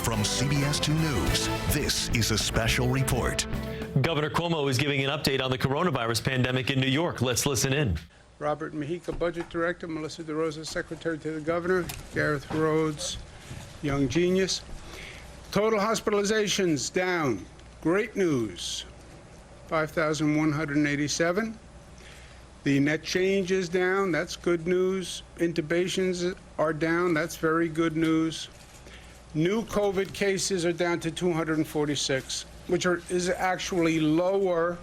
From CBS 2 News, this is a special report. Governor Cuomo is giving an update on the coronavirus pandemic in New York. Let's listen in. Robert Mujica, Budget Director. Melissa DeRosa, Secretary to the Governor. Gareth Rhodes, young genius. Total hospitalizations down. Great news. 5,187. The net change is down. That's good news. Intubations are down. That's very good news. New COVID cases are down to 246, which is actually lower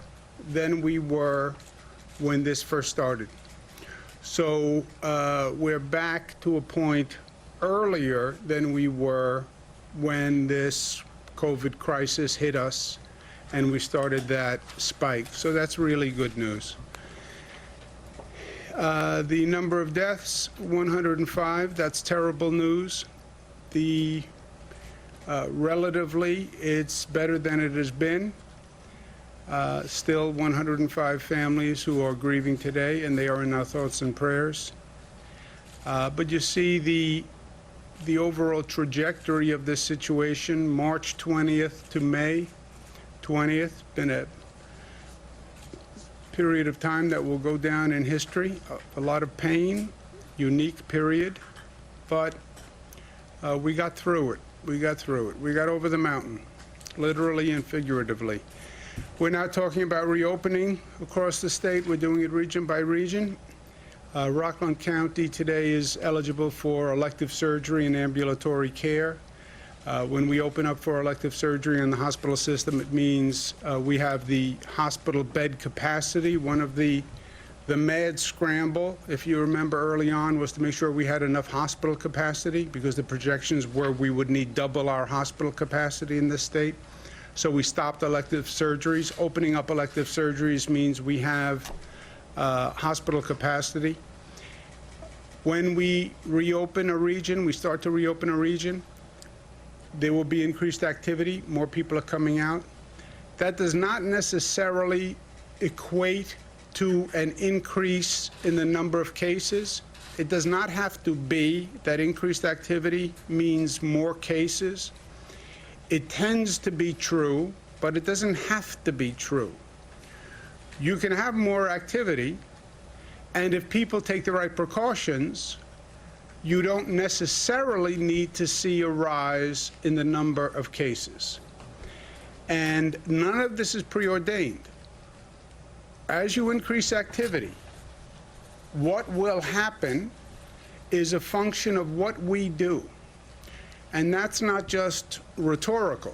than we were when this first started. So we're back to a point earlier than we were when this COVID crisis hit us and we started that spike. So that's really good news. The number of deaths, 105. That's terrible news. Relatively, it's better than it has been. Still 105 families who are grieving today, and they are in our thoughts and prayers. But you see the overall trajectory of this situation, March 20th to May 20th, been a period of time that will go down in history. A lot of pain, unique period, but we got through it. We got through it. We got over the mountain, literally and figuratively. We're now talking about reopening across the state. We're doing it region by region. Rockland County today is eligible for elective surgery and ambulatory care. When we open up for elective surgery in the hospital system, it means we have the hospital bed capacity. One of the mad scramble, if you remember early on, was to make sure we had enough hospital capacity because the projections were we would need double our hospital capacity in this state. So we stopped elective surgeries. Opening up elective surgeries means we have hospital capacity. When we reopen a region, we start to reopen a region, there will be increased activity. More people are coming out. That does not necessarily equate to an increase in the number of cases. It does not have to be that increased activity means more cases. It tends to be true, but it doesn't have to be true. You can have more activity, and if people take the right precautions, you don't necessarily need to see a rise in the number of cases. And none of this is preordained. As you increase activity, what will happen is a function of what we do. And that's not just rhetorical.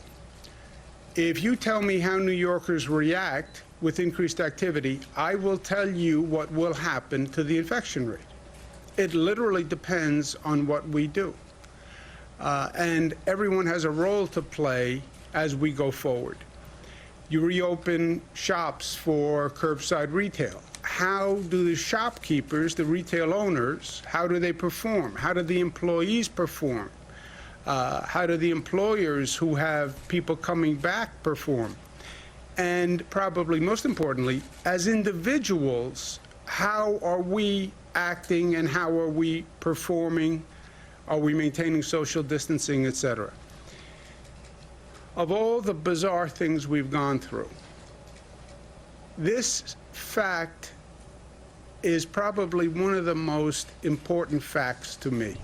If you tell me how New Yorkers react with increased activity, I will tell you what will happen to the infection rate. It literally depends on what we do. And everyone has a role to play as we go forward. You reopen shops for curbside retail. How do the shopkeepers, the retail owners, how do they perform? How do the employees perform? How do the employers who have people coming back perform? And probably most importantly, as individuals, how are we acting and how are we performing? Are we maintaining social distancing, et cetera? Of all the bizarre things we've gone through, this fact is probably one of the most important facts to me.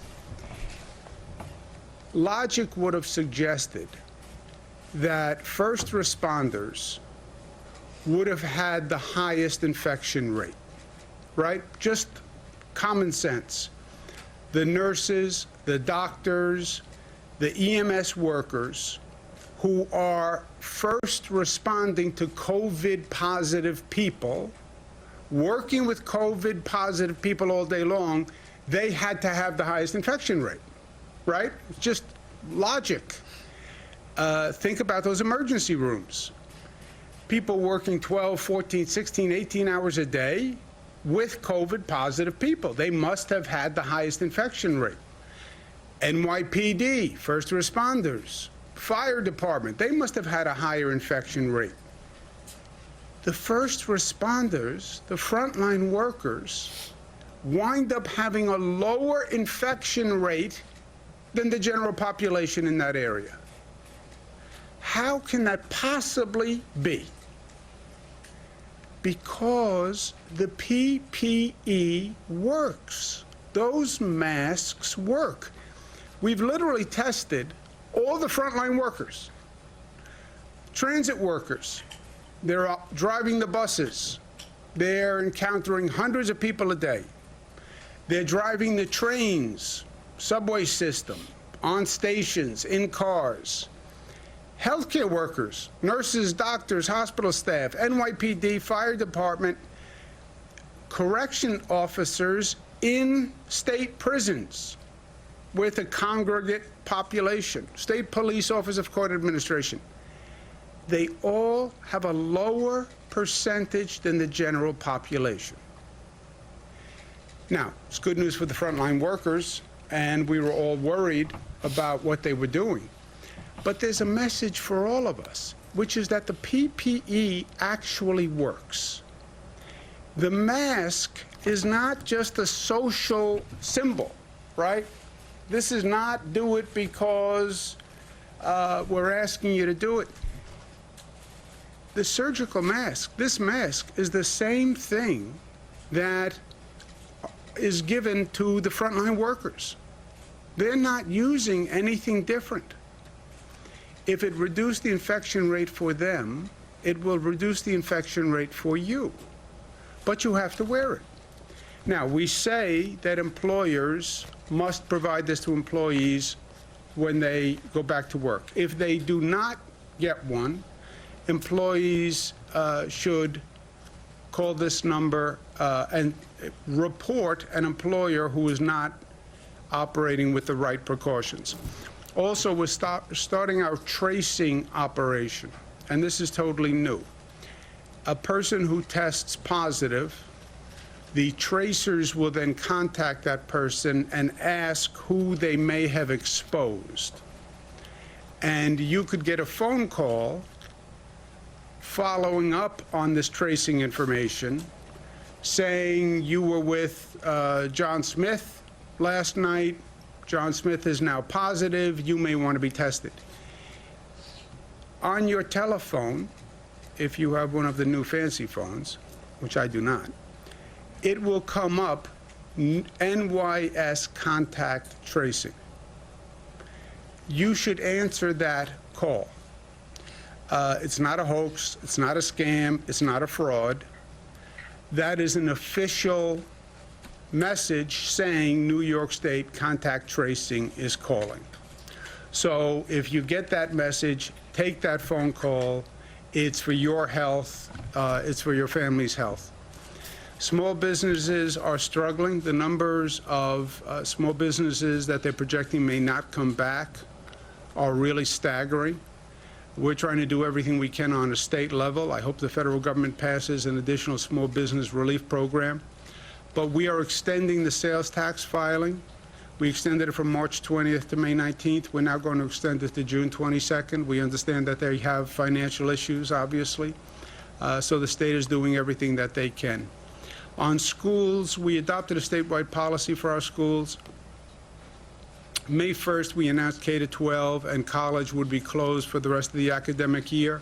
Logic would have suggested that first responders would have had the highest infection rate, right? Just common sense. The nurses, the doctors, the EMS workers who are first responding to COVID-positive people, working with COVID-positive people all day long, they had to have the highest infection rate, right? It's just logic. Think about those emergency rooms. People working 12, 14, 16, 18 hours a day with COVID-positive people. They must have had the highest infection rate. NYPD, first responders, fire department, they must have had a higher infection rate. The first responders, the frontline workers, wind up having a lower infection rate than the general population in that area. how can that possibly be? Because the PPE works. Those masks work. We've literally tested all the frontline workers, transit workers. They're driving the buses. They're encountering hundreds of people a day. They're driving the trains, subway system, on stations, in cars. Healthcare workers, nurses, doctors, hospital staff, NYPD, fire department, correction officers in state prisons with a congregate population, state police, office of court administration. They all have a lower percentage than the general population. Now, it's good news for the frontline workers, and we were all worried about what they were doing. But there's a message for all of us, which is that the PPE actually works. The mask is not just a social symbol, right? This is not do it because we're asking you to do it. The surgical mask, this mask, is the same thing that is given to the frontline workers. They're not using anything different. If it reduced the infection rate for them, it will reduce the infection rate for you. But you have to wear it. Now, we say that employers must provide this to employees when they go back to work. If they do not get one, employees should call this number and report an employer who is not operating with the right precautions. Also, we're starting our tracing operation, and this is totally new. A person who tests positive, the tracers will then contact that person and ask who they may have exposed. And you could get a phone call following up on this tracing information, saying you were with John Smith last night. John Smith is now positive. You may want to be tested. On your telephone, if you have one of the new fancy phones, which I do not, it will come up NYS contact tracing. You should answer that call. It's not a hoax, it's not a scam, it's not a fraud. That is an official message saying New York State contact tracing is calling. So if you get that message, take that phone call. It's for your health, it's for your family's health. Small businesses are struggling. The numbers of small businesses that they're projecting may not come back are really staggering. We're trying to do everything we can on a state level. I hope the federal government passes an additional small business relief program. But we are extending the sales tax filing. We extended it from March 20th to May 19th. We're now going to extend it to June 22nd. We understand that they have financial issues, obviously. So the state is doing everything that they can. On schools, we adopted a statewide policy for our schools. May 1st, we announced K-12 and college would be closed for the rest of the academic year.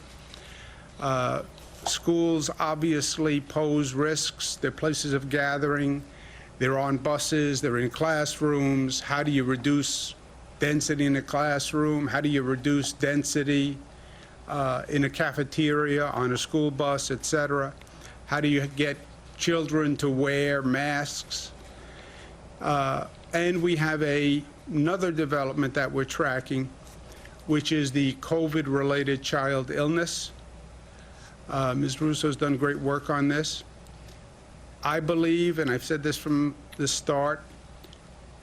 Schools obviously pose risks. They're places of gathering. They're on buses. They're in classrooms. How do you reduce density in a classroom? How do you reduce density in a cafeteria, on a school bus, et cetera? How do you get children to wear masks? And we have another development that we're tracking, which is the COVID-related child illness. Ms. Russo's done great work on this. I believe, and I've said this from the start,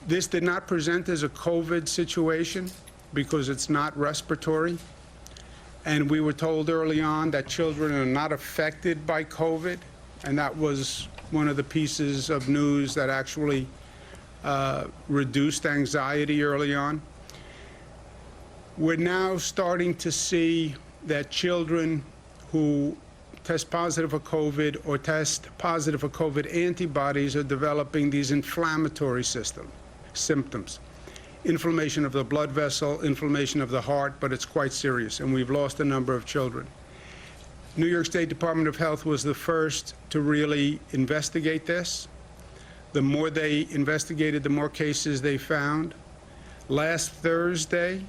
this did not present as a COVID situation because it's not respiratory. And we were told early on that children are not affected by COVID, and that was one of the pieces of news that actually reduced anxiety early on. We're now starting to see that children who test positive for COVID or test positive for COVID antibodies are developing these inflammatory symptoms. inflammation of the blood vessel, inflammation of the heart, but it's quite serious, and we've lost a number of children. New York State Department of Health was the first to really investigate this. The more they investigated, the more cases they found. Last Thursday,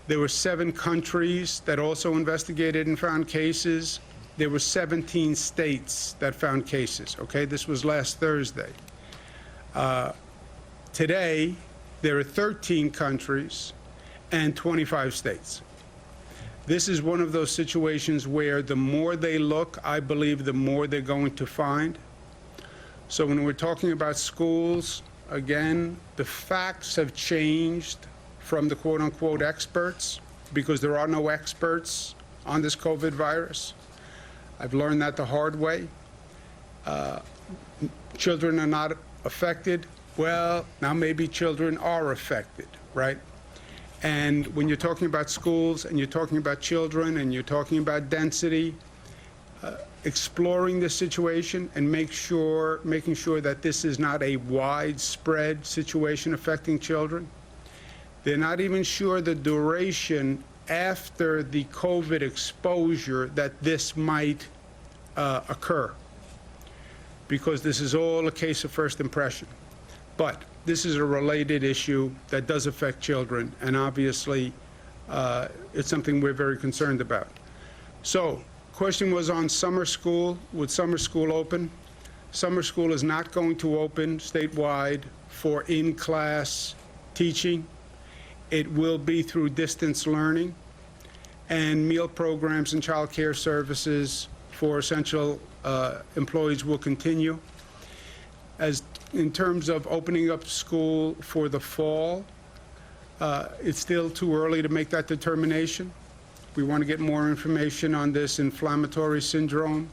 there were 7 countries that also investigated and found cases. There were 17 states that found cases, okay? This was last Thursday. Today, there are 13 countries and 25 states. This is one of those situations where the more they look, I believe the more they're going to find. So when we're talking about schools, again, the facts have changed from the quote-unquote experts, because there are no experts on this COVID virus. I've learned that the hard way. Children are not affected. Well, now maybe children are affected, right? And when you're talking about schools and you're talking about children and you're talking about density, exploring the situation and making sure that this is not a widespread situation affecting children. They're not even sure the duration after the COVID exposure that this might occur, because this is all a case of first impression. But this is a related issue that does affect children, and obviously it's something we're very concerned about. So, question was on summer school. Would summer school open? Summer school is not going to open statewide for in-class teaching. It will be through distance learning, and meal programs and child care services for essential employees will continue. As in terms of opening up school for the fall, it's still too early to make that determination. We want to get more information on this inflammatory syndrome.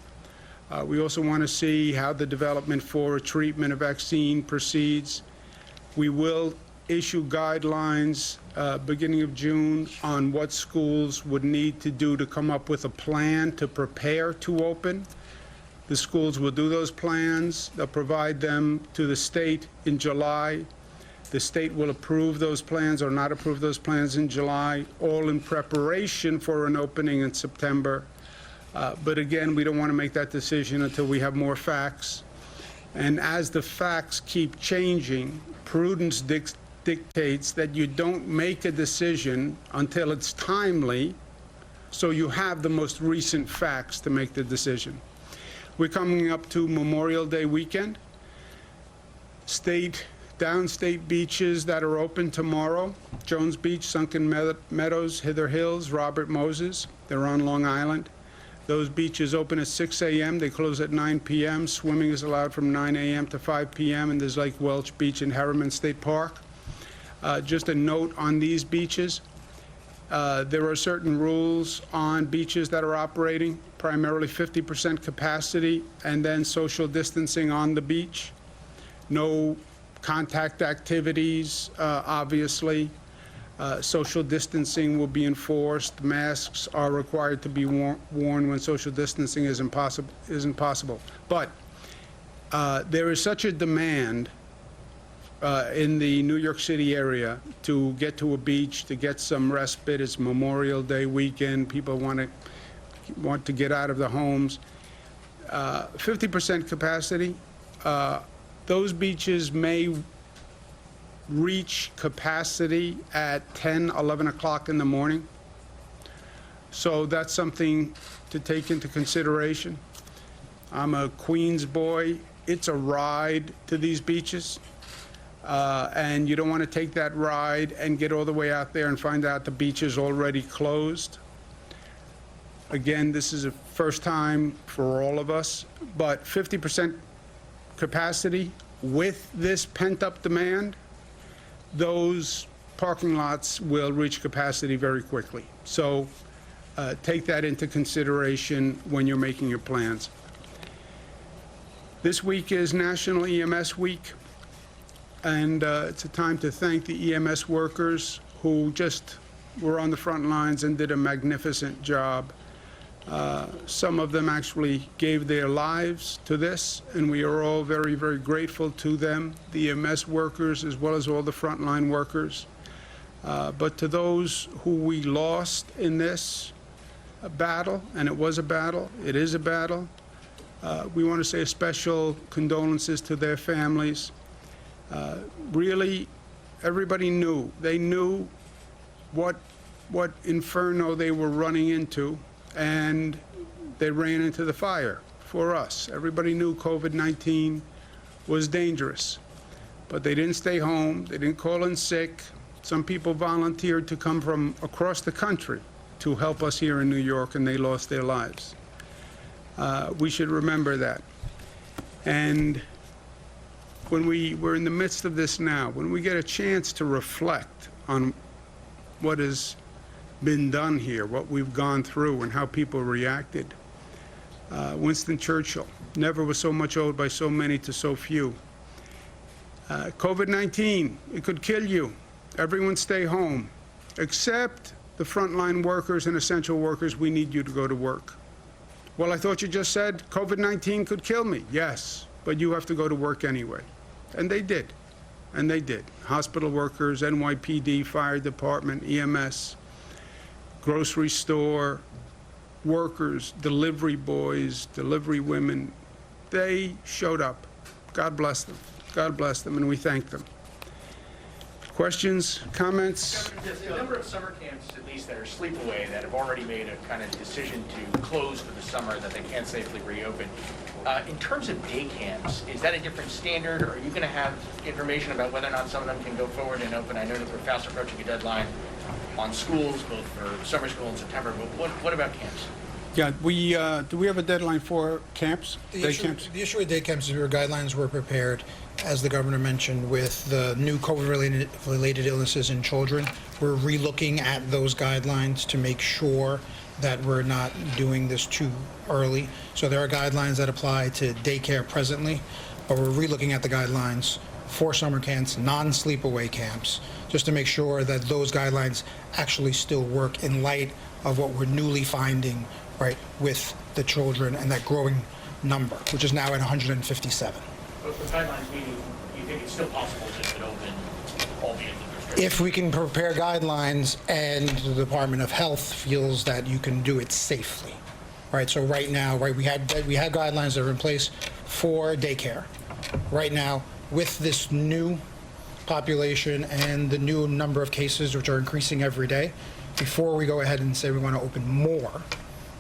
We also want to see how the development for a treatment, a vaccine proceeds. We will issue guidelines beginning of June on what schools would need to do to come up with a plan to prepare to open. The schools will do those plans. They'll provide them to the state in July. The state will approve those plans or not approve those plans in July, all in preparation for an opening in September. But again, we don't want to make that decision until we have more facts. And as the facts keep changing, prudence dictates that you don't make a decision until it's timely, so you have the most recent facts to make the decision. We're coming up to Memorial Day weekend. Downstate beaches that are open tomorrow: Jones Beach, Sunken Meadows, Hither Hills, Robert Moses. They're on Long Island. Those beaches open at 6 a.m. They close at 9 p.m. Swimming is allowed from 9 a.m. to 5 p.m. And there's Lake Welch Beach in Harriman State Park. Just a note on these beaches. There are certain rules on beaches that are operating, primarily 50% capacity and then social distancing on the beach. No contact activities, obviously. Social distancing will be enforced. Masks are required to be worn when social distancing isn't possible. But there is such a demand in the New York City area to get to a beach, to get some respite. It's Memorial Day weekend. People want to get out of the homes. 50% capacity. Those beaches may reach capacity at 10, 11 o'clock in the morning. So that's something to take into consideration. I'm a Queens boy. It's a ride to these beaches. And you don't want to take that ride and get all the way out there and find out the beach is already closed. Again, this is a first time for all of us, but 50% capacity with this pent-up demand, those parking lots will reach capacity very quickly. So take that into consideration when you're making your plans. This week is National EMS Week, and it's a time to thank the EMS workers who just were on the front lines and did a magnificent job. Some of them actually gave their lives to this, and we are all very, very grateful to them, the EMS workers as well as all the frontline workers. But to those who we lost in this battle, and it was a battle, it is a battle, we want to say a special condolences to their families. Really, everybody knew. They knew what inferno they were running into, and they ran into the fire for us. Everybody knew COVID-19 was dangerous, but they didn't stay home. They didn't call in sick. Some people volunteered to come from across the country to help us here in New York, and they lost their lives. We should remember that. And when we're in the midst of this now, when we get a chance to reflect on what has been done here, what we've gone through, and how people reacted, Winston Churchill, never was so much owed by so many to so few. COVID-19, it could kill you. Everyone stay home, except the frontline workers and essential workers. We need you to go to work. Well, I thought you just said COVID-19 could kill me. Yes, but you have to go to work anyway. And they did. And they did. Hospital workers, NYPD, fire department, EMS, grocery store workers, delivery boys, delivery women, they showed up. God bless them. God bless them, and we thank them. Questions, comments? There's a number of summer camps, at least that are sleepaway, that have already made a kind of decision to close for the summer, that they can't safely reopen. In terms of day camps, is that a different standard, or are you going to have information about whether or not some of them can go forward and open? I know that we're fast approaching a deadline on schools, both for summer school in September, but what about camps? Yeah, do we have a deadline for camps, day camps? The issue with day camps is our guidelines were prepared, as the governor mentioned, with the new COVID-related illnesses in children. We're relooking at those guidelines to make sure that we're not doing this too early. So there are guidelines that apply to daycare presently, but we're relooking at the guidelines for summer camps, non-sleepaway camps, just to make sure that those guidelines actually still work in light of what we're newly finding, right, with the children and that growing number, which is now at 157. But the guidelines meaning you think it's still possible to open, albeit with restrictions? If we can prepare guidelines and the Department of Health feels that you can do it safely, right? So right now, right, we had guidelines that are in place for daycare. Right now, with this new population and the new number of cases, which are increasing every day, before we go ahead and say we want to open more,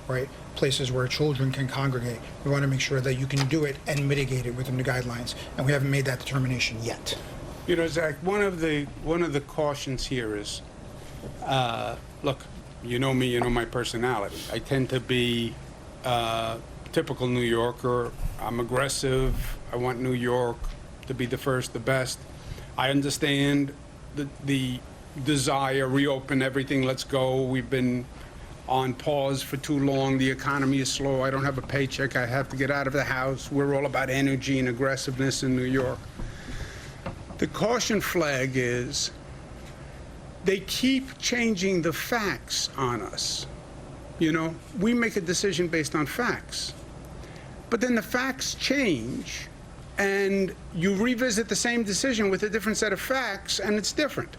right, places where children can congregate, we want to make sure that you can do it and mitigate it within the guidelines, and we haven't made that determination yet. You know, Zach, one of the cautions here is, look, you know me, you know my personality. I tend to be typical New Yorker. I'm aggressive. I want New York to be the first, the best. I understand the desire, reopen everything, let's go. We've been on pause for too long. The economy is slow. I don't have a paycheck. I have to get out of the house. We're all about energy and aggressiveness in New York. The caution flag is they keep changing the facts on us. You know, we make a decision based on facts. But then the facts change, and you revisit the same decision with a different set of facts, and it's different.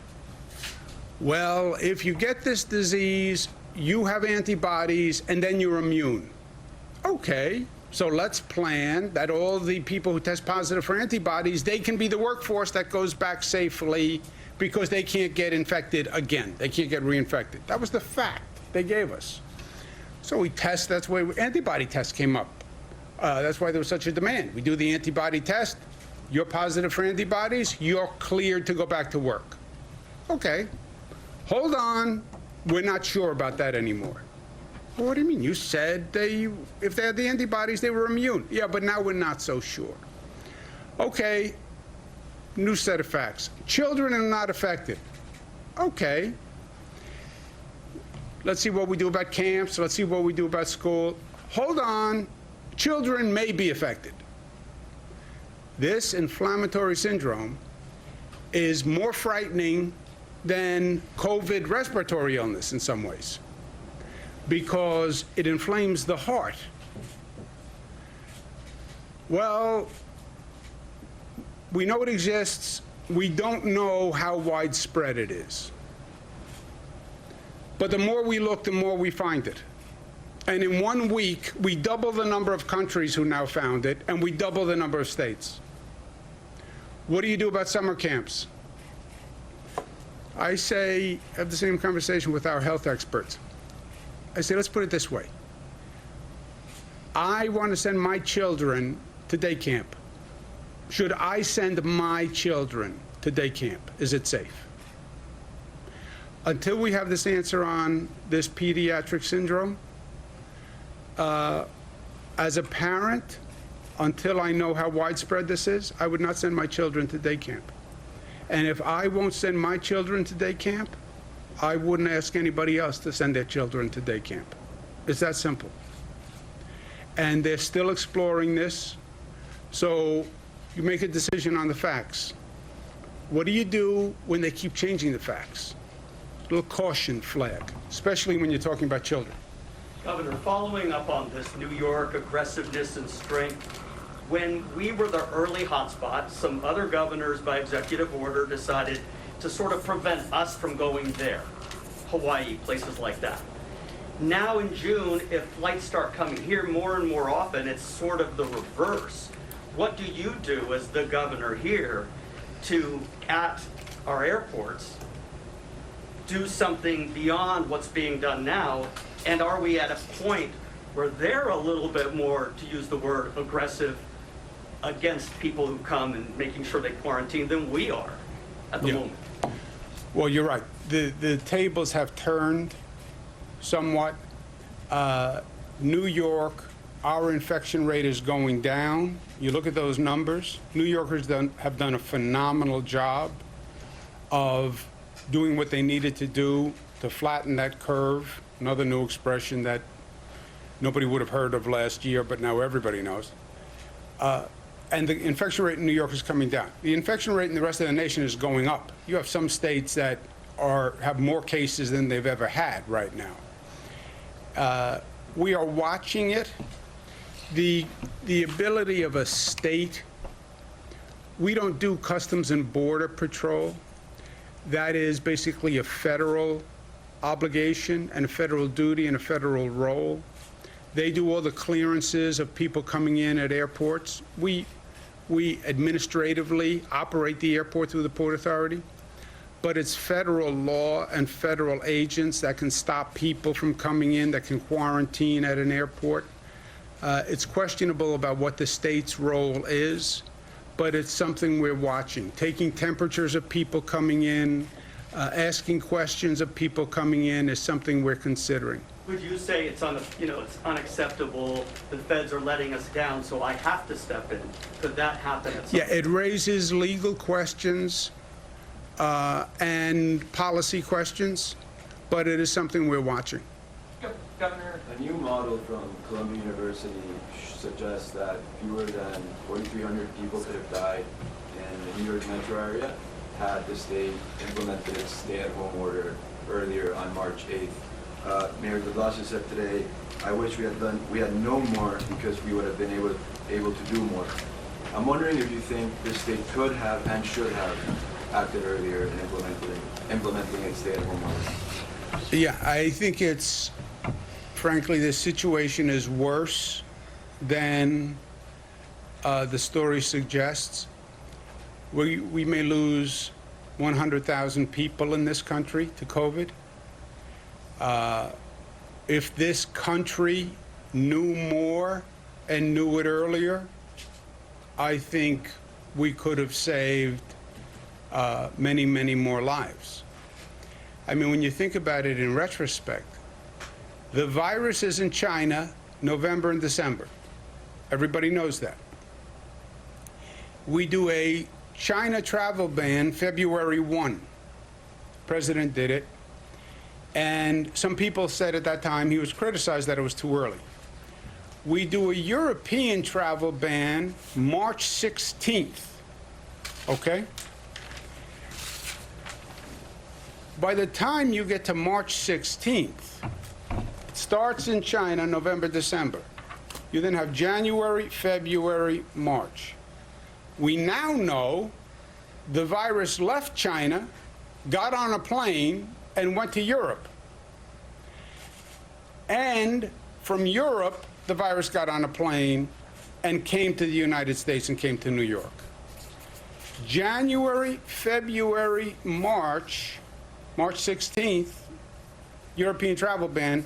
Well, if you get this disease, you have antibodies, and then you're immune. Okay, so let's plan that all the people who test positive for antibodies, they can be the workforce that goes back safely because they can't get infected again. They can't get reinfected. That was the fact they gave us. So we test, that's why antibody tests came up. That's why there was such a demand. We do the antibody test, you're positive for antibodies, you're cleared to go back to work. Okay, hold on, we're not sure about that anymore. Well, what do you mean? You said if they had the antibodies, they were immune. Yeah, but now we're not so sure. Okay, new set of facts. Children are not affected. Okay. Let's see what we do about camps. Let's see what we do about school. Hold on. Children may be affected. This inflammatory syndrome is more frightening than COVID respiratory illness in some ways, because it inflames the heart. Well, we know it exists. We don't know how widespread it is. But the more we look, the more we find it. And in 1 week, we double the number of countries who now found it, and we double the number of states. What do you do about summer camps? I say, have the same conversation with our health experts. I say, let's put it this way. I want to send my children to day camp. Should I send my children to day camp? Is it safe? Until we have this answer on this pediatric syndrome, as a parent, until I know how widespread this is, I would not send my children to day camp. And if I won't send my children to day camp, I wouldn't ask anybody else to send their children to day camp. It's that simple. And they're still exploring this. So you make a decision on the facts. What do you do when they keep changing the facts? A little caution flag, especially when you're talking about children. Governor, following up on this New York aggressiveness and strength, when we were the early hotspot, some other governors by executive order decided to sort of prevent us from going there. Hawaii, places like that. Now in June, if flights start coming here more and more often, it's sort of the reverse. What do you do as the governor here to, at our airports, do something beyond what's being done now? And are we at a point where they're a little bit more, to use the word, aggressive against people who come and making sure they quarantine than we are at the moment? Well, you're right. The tables have turned somewhat. New York, our infection rate is going down. You look at those numbers. New Yorkers have done a phenomenal job of doing what they needed to do to flatten that curve. Another new expression that nobody would have heard of last year, but now everybody knows. And the infection rate in New York is coming down. The infection rate in the rest of the nation is going up. You have some states that have more cases than they've ever had right now. We are watching it. The ability of a state, we don't do Customs and Border Patrol. That is basically a federal obligation and a federal duty and a federal role. They do all the clearances of people coming in at airports. We administratively operate the airport through the Port Authority, but it's federal law and federal agents that can stop people from coming in, that can quarantine at an airport. It's questionable about what the state's role is, but it's something we're watching. Taking temperatures of people coming in, asking questions of people coming in is something we're considering. Would you say it's it's unacceptable, the feds are letting us down, so I have to step in? Could that happen at some point? Yeah, it raises legal questions and policy questions, but it is something we're watching. Governor? A new model from Columbia University suggests that fewer than 4,300 people could have died in the New York metro area had the state implemented its stay-at-home order earlier on March 8th. Mayor de Blasio said today, "I wish we had known more because we would have been able to do more." I'm wondering if you think the state could have and should have acted earlier in implementing its stay-at-home order. Yeah, I think it's, frankly, this situation is worse than the story suggests. We may lose 100,000 people in this country to COVID. If this country knew more and knew it earlier, I think we could have saved many, many more lives. I mean, when you think about it in retrospect, the virus is in China November and December. Everybody knows that. We do a China travel ban February 1. President did it. And some people said at that time, he was criticized that it was too early. We do a European travel ban March 16th, okay? By the time you get to March 16th, it starts in China November, December. You then have January, February, March. We now know the virus left China, got on a plane, and went to Europe. And from Europe, the virus got on a plane and came to the United States and came to New York. January, February, March 16th, European travel ban,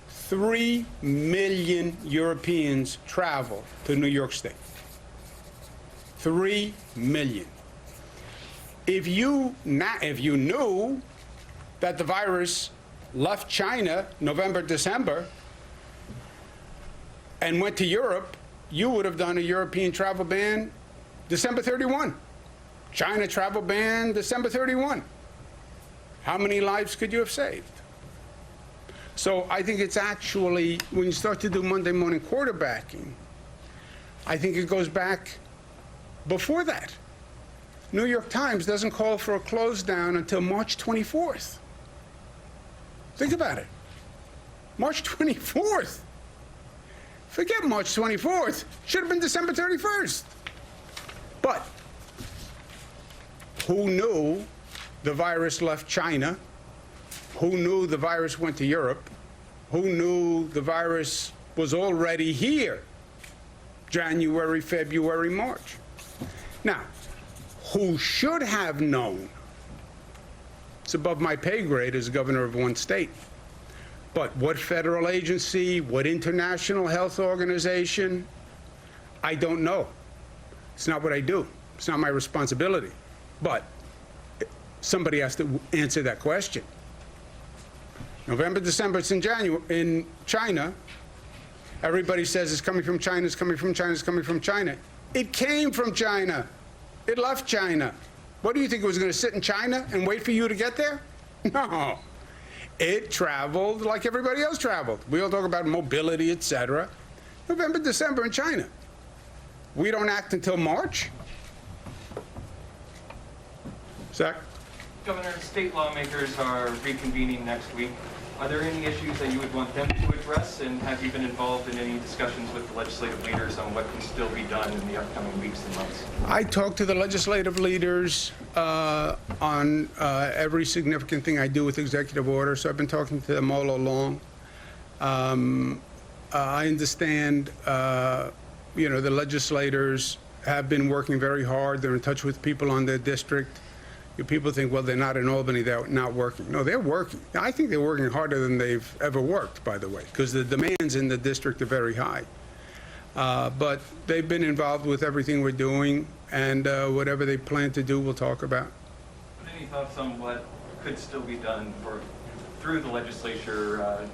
3 million Europeans traveled to New York State. 3 million. If you knew that the virus left China November, December, and went to Europe, you would have done a European travel ban December 31. China travel ban December 31. How many lives could you have saved? So I think it's actually, when you start to do Monday morning quarterbacking, I think it goes back before that. New York Times doesn't call for a close down until March 24th. Think about it. March 24th. Forget March 24th. Should have been December 31st. But who knew the virus left China? Who knew the virus went to Europe? Who knew the virus was already here? January, February, March. Now, who should have known? It's above my pay grade as governor of one state. But what federal agency, what international health organization? I don't know. It's not what I do. It's not my responsibility. But somebody has to answer that question. November, December, it's in January in China. Everybody says it's coming from China, it's coming from China, it's coming from China. It came from China. It left China. What do you think, it was going to sit in China and wait for you to get there? No. It traveled like everybody else traveled. We all talk about mobility, etc. November, December in China. We don't act until March? Zach? Governor, state lawmakers are reconvening next week. Are there any issues that you would want them to address, and have you been involved in any discussions with the legislative leaders on what can still be done in the upcoming weeks and months? I talk to the legislative leaders on every significant thing I do with executive order, so I've been talking to them all along. I understand, the legislators have been working very hard. They're in touch with people on their district. People think, well, they're not in Albany, they're not working. No, they're working. I think they're working harder than they've ever worked, by the way, because the demands in the district are very high. But they've been involved with everything we're doing, and whatever they plan to do, we'll talk about. Any thoughts on what could still be done through the legislature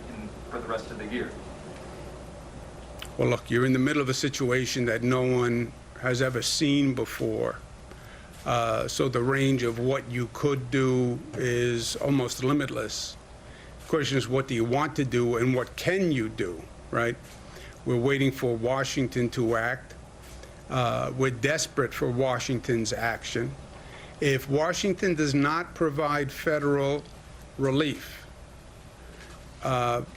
for the rest of the year? Well, look, you're in the middle of a situation that no one has ever seen before. So the range of what you could do is almost limitless. The question is, what do you want to do and what can you do, right? We're waiting for Washington to act. We're desperate for Washington's action. If Washington does not provide federal relief,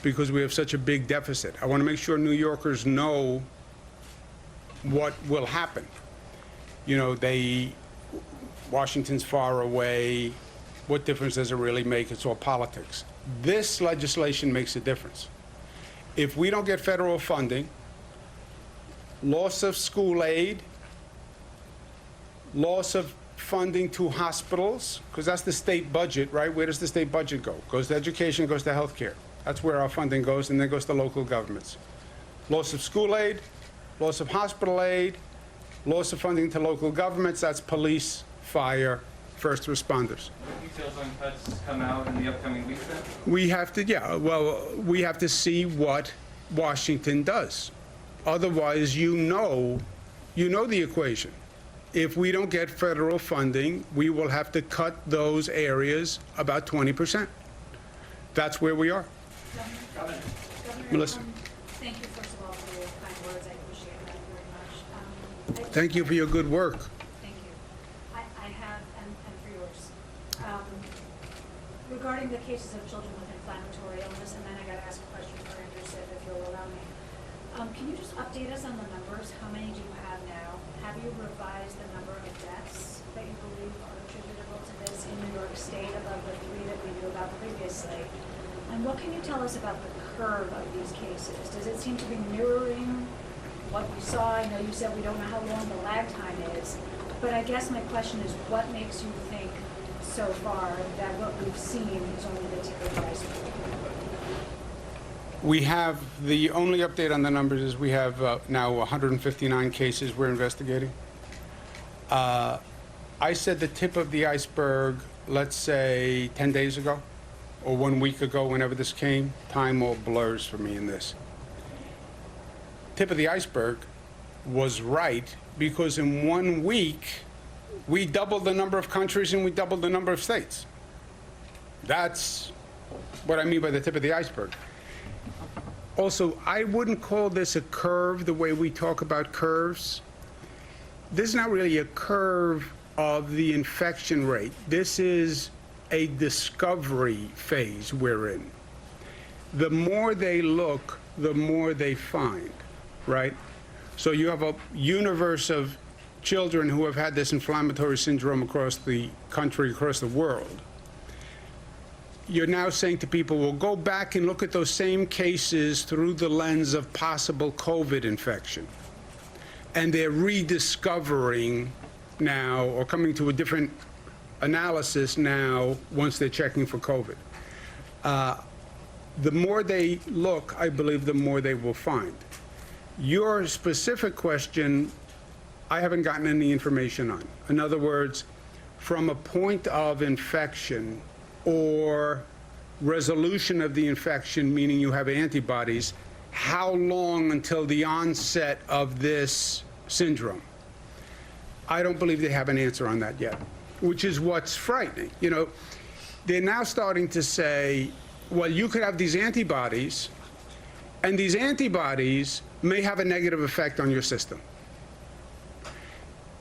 because we have such a big deficit, I want to make sure New Yorkers know what will happen. Washington's far away. What difference does it really make? It's all politics. This legislation makes a difference. If we don't get federal funding, loss of school aid, loss of funding to hospitals, because that's the state budget, right? Where does the state budget go? It goes to education, goes to health care. That's where our funding goes, and then goes to local governments. Loss of school aid, loss of hospital aid, loss of funding to local governments, that's police, fire, first responders. What details on cuts come out in the upcoming weeks then? We have to see what Washington does. Otherwise, you know the equation. If we don't get federal funding, we will have to cut those areas about 20%. That's where we are. Governor, Melissa. Thank you, first of all, for your kind words. I appreciate that very much. Thank you for your good work. Thank you. I have, and for yours. Regarding the cases of children with inflammatory illness, and then I got to ask a question for Andrew Sipp, if you'll allow me. Can you just update us on the numbers? How many do you have now? Have you revised the number of deaths that you believe are attributable to this in New York State above the 3 that we knew about previously? And what can you tell us about the curve of these cases? Does it seem to be mirroring what we saw? I know you said we don't know how long the lag time is, but I guess my question is, what makes you think so far that what we've seen is only the tip of the iceberg? We have, the only update on the numbers is we have now 159 cases we're investigating. I said the tip of the iceberg, let's say 10 days ago or 1 week ago, whenever this came. Time all blurs for me in this. Tip of the iceberg was right because in 1 week, we doubled the number of countries and we doubled the number of states. That's what I mean by the tip of the iceberg. Also, I wouldn't call this a curve the way we talk about curves. This is not really a curve of the infection rate. This is a discovery phase we're in. The more they look, the more they find, right? So you have a universe of children who have had this inflammatory syndrome across the country, across the world. You're now saying to people, well, go back and look at those same cases through the lens of possible COVID infection. And they're rediscovering now, or coming to a different analysis now, once they're checking for COVID. The more they look, I believe, the more they will find. Your specific question, I haven't gotten any information on. In other words, from a point of infection or resolution of the infection, meaning you have antibodies, how long until the onset of this syndrome? I don't believe they have an answer on that yet, which is what's frightening. You know, they're now starting to say, well, you could have these antibodies, and these antibodies may have a negative effect on your system.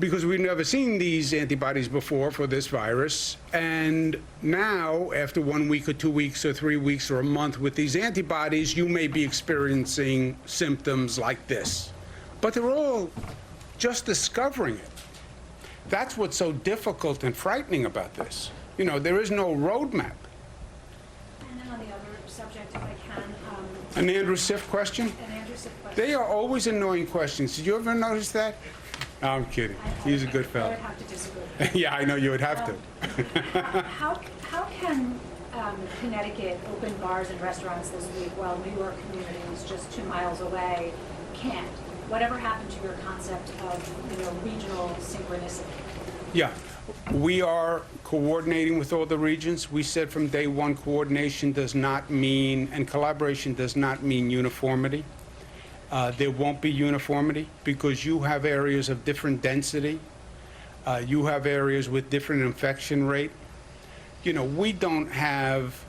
Because we've never seen these antibodies before for this virus, and now, after 1 week or 2 weeks or 3 weeks or a month with these antibodies, you may be experiencing symptoms like this. But they're all just discovering it. That's what's so difficult and frightening about this. You know, there is no roadmap. And then on the other subject, if I can, An Andrew Sif question? an Andrew Sif question. They are always annoying questions. Did you ever notice that? No, I'm kidding. He's a good I fellow. would have to disagree. Yeah, I know you would have to. How can Connecticut open bars and restaurants this week while New York communities just 2 miles away can't? Whatever happened to your concept of, you know, regional synchronicity? Yeah, we are coordinating with all the regions. We said from day one, coordination does not mean, and collaboration does not mean uniformity. There won't be uniformity because you have areas of different density. You have areas with different infection rate. You know, we don't have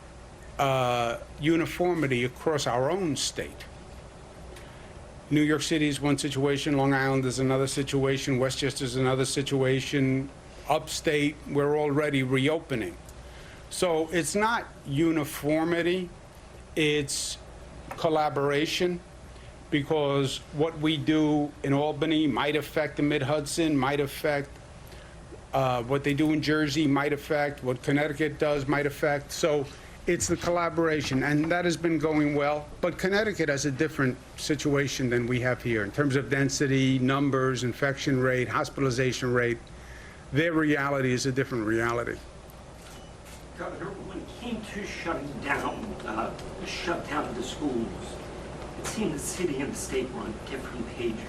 uniformity across our own state. New York City is one situation, Long Island is another situation, Westchester is another situation, upstate, we're already reopening. So it's not uniformity, it's collaboration, because what we do in Albany might affect the Mid-Hudson, might affect what they do in Jersey, might affect what Connecticut does, might affect. So it's the collaboration, and that has been going well. But Connecticut has a different situation than we have here in terms of density, numbers, infection rate, hospitalization rate. Their reality is a different reality. Governor, when it came to shutting down the schools, it seemed the city and the state were on different pages.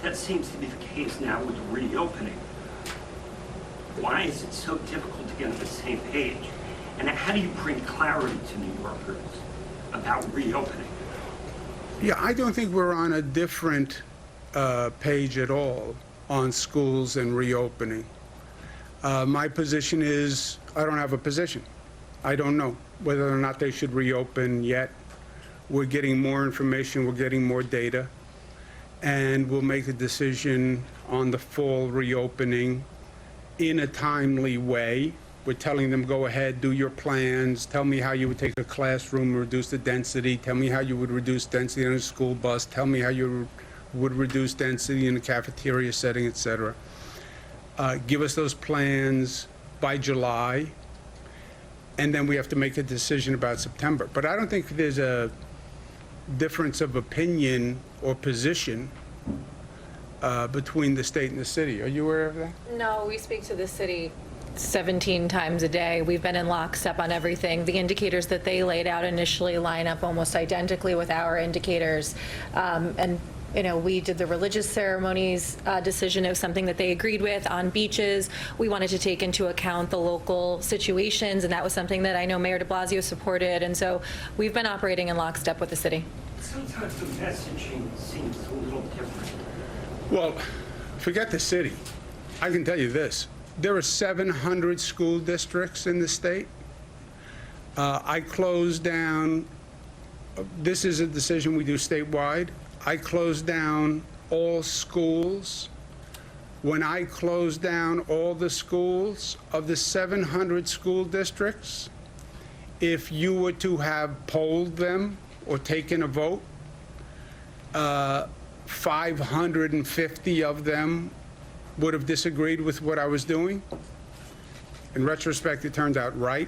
That seems to be the case now with reopening. Why is it so difficult to get on the same page? And how do you bring clarity to New Yorkers about reopening? Yeah, I don't think we're on a different page at all on schools and reopening. My position is, I don't have a position. I don't know whether or not they should reopen yet. We're getting more information, we're getting more data, and we'll make a decision on the fall reopening in a timely way. We're telling them, go ahead, do your plans, tell me how you would take a classroom, reduce the density, tell me how you would reduce density on a school bus, tell me how you would reduce density in a cafeteria setting, etc. Give us those plans by July. and then we have to make a decision about September. But I don't think there's a difference of opinion or position between the state and the city. Are you aware of that? No, we speak to the city 17 times a day. We've been in lockstep on everything. The indicators that they laid out initially line up almost identically with our indicators. And you know, we did the religious ceremonies decision. It was something that they agreed with on beaches. We wanted to take into account the local situations, and that was something that I know Mayor de Blasio supported. And so we've been operating in lockstep with the city. Sometimes the messaging seems a little different. Well, forget the city. I can tell you this. There are 700 school districts in the state. I closed down, this is a decision we do statewide. I closed down all schools. When I closed down all the schools of the 700 school districts, if you were to have polled them or taken a vote, 550 of them would have disagreed with what I was doing. In retrospect, it turned out right.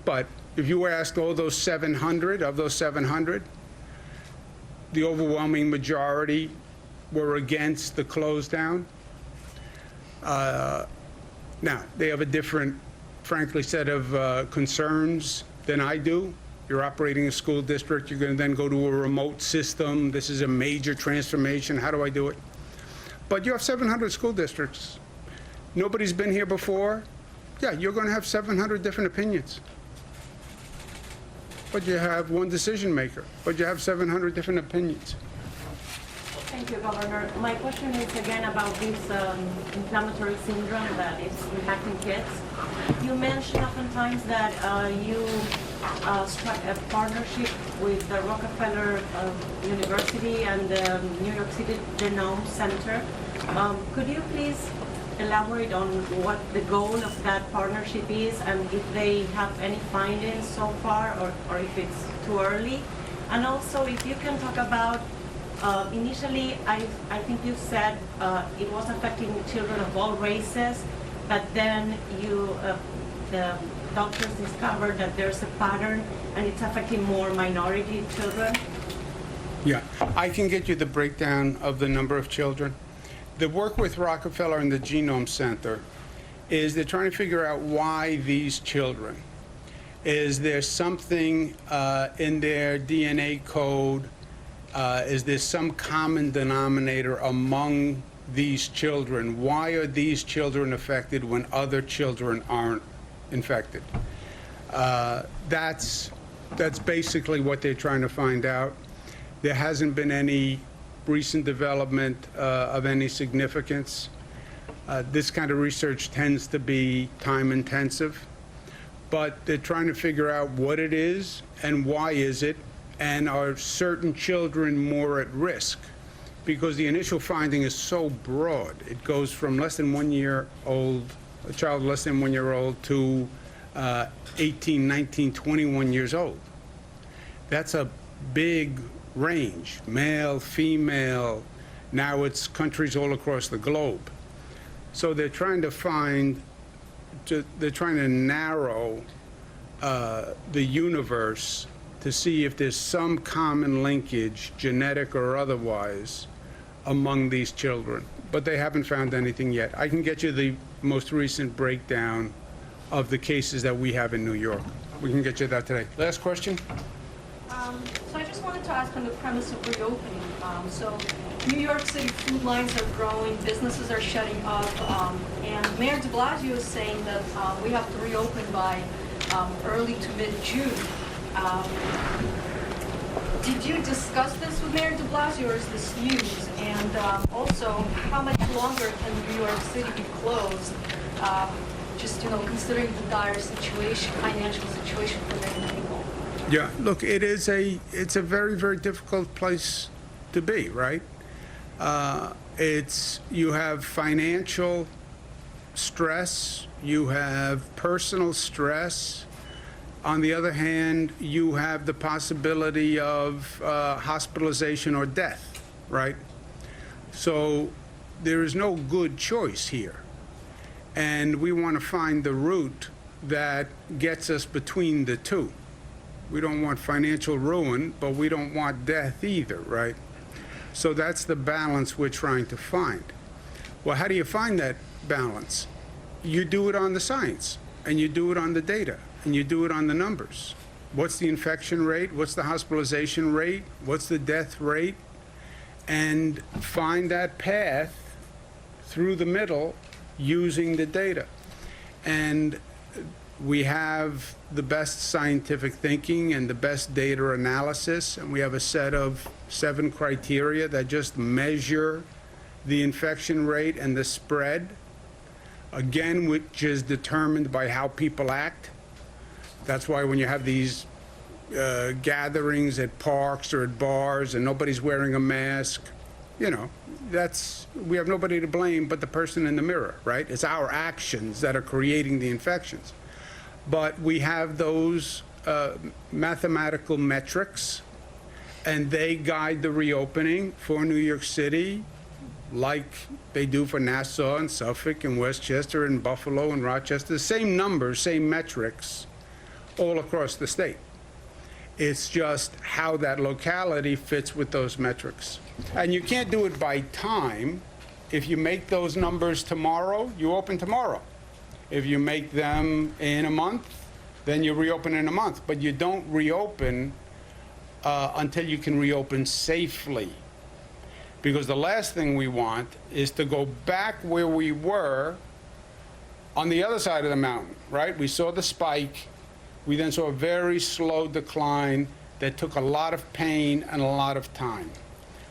But if you asked all those 700, of those 700, the overwhelming majority were against the close down. Now, they have a different, frankly, set of concerns than I do. You're operating a school district, you're going to then go to a remote system. This is a major transformation. How do I do it? But you have 700 school districts. Nobody's been here before. Yeah, you're going to have 700 different opinions. But you have one decision maker. But you have 700 different opinions. Thank you, Governor. My question is again about this inflammatory syndrome that is impacting kids. You mentioned oftentimes that you struck a partnership with the Rockefeller University and the New York City Genome Center. Could you please elaborate on what the goal of that partnership is and if they have any findings so far or if it's too early? And also if you can talk about, initially I think you said it was affecting children of all races, but then the doctors discovered that there's a pattern and it's affecting more minority children. Yeah, I can get you the breakdown of the number of children. The work with Rockefeller and the Genome Center is they're trying to figure out why these children. Is there something in their DNA code? Is there some common denominator among these children? Why are these children affected when other children aren't infected? That's basically what they're trying to find out. There hasn't been any recent development of any significance. This kind of research tends to be time intensive, but they're trying to figure out what it is and why is it, and are certain children more at risk? Because the initial finding is so broad. It goes from less than 1 year old, a child less than 1 year old, to 18, 19, 21 years old. That's a big range, male, female. Now it's countries all across the globe. So they're trying to they're trying to narrow the universe to see if there's some common linkage, genetic or otherwise, among these children. But they haven't found anything yet. I can get you the most recent breakdown of the cases that we have in New York. We can get you that today. Last question? So I just wanted to ask on the premise of reopening. So New York City food lines are growing, businesses are shutting up, and Mayor de Blasio is saying that we have to reopen by early to mid-June. Did you discuss this with Mayor de Blasio, or is this news? And also, how much longer can New York City be closed? Just, considering the dire situation, financial situation for many people. Yeah, look, it's a very, very difficult place to be, right? You have financial stress, you have personal stress. On the other hand, you have the possibility of hospitalization or death, right? So there is no good choice here. And we want to find the route that gets us between the two. We don't want financial ruin, but we don't want death either, right? So that's the balance we're trying to find. Well, how do you find that balance? You do it on the science, and you do it on the data, and you do it on the numbers. What's the infection rate? What's the hospitalization rate? What's the death rate? And find that path through the middle using the data. And we have the best scientific thinking and the best data analysis, and we have a set of 7 criteria that just measure the infection rate and the spread, again, which is determined by how people act. That's why when you have these gatherings at parks or at bars and nobody's wearing a mask, you know, we have nobody to blame but the person in the mirror, right? It's our actions that are creating the infections. But we have those mathematical metrics, and they guide the reopening for New York City, like they do for Nassau and Suffolk and Westchester and Buffalo and Rochester. Same numbers, same metrics all across the state. It's just how that locality fits with those metrics. And you can't do it by time. If you make those numbers tomorrow, you open tomorrow. If you make them in a month, then you reopen in a month. But you don't reopen until you can reopen safely. Because the last thing we want is to go back where we were on the other side of the mountain, right? We saw the spike. We then saw a very slow decline that took a lot of pain and a lot of time.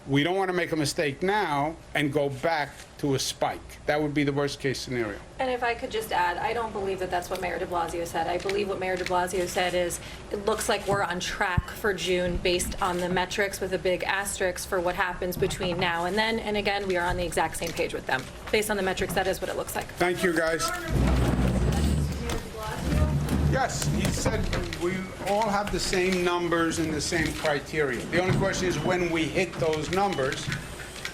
We don't want to make a mistake now and go back to a spike. That would be the worst case scenario. And if I could just add, I don't believe that that's what Mayor de Blasio said. I believe what Mayor de Blasio said is it looks like we're on track for June based on the metrics with a big asterisk for what happens between now and then. And again, we are on the exact same page with them. Based on the metrics, that is what it looks like. Thank you, guys. Yes, he said we all have the same numbers and the same criteria. The only question is when we hit those numbers,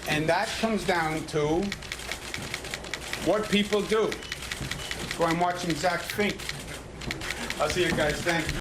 and that comes down to what people do. Go and watch Zach Fink. I'll see you guys. Thank you.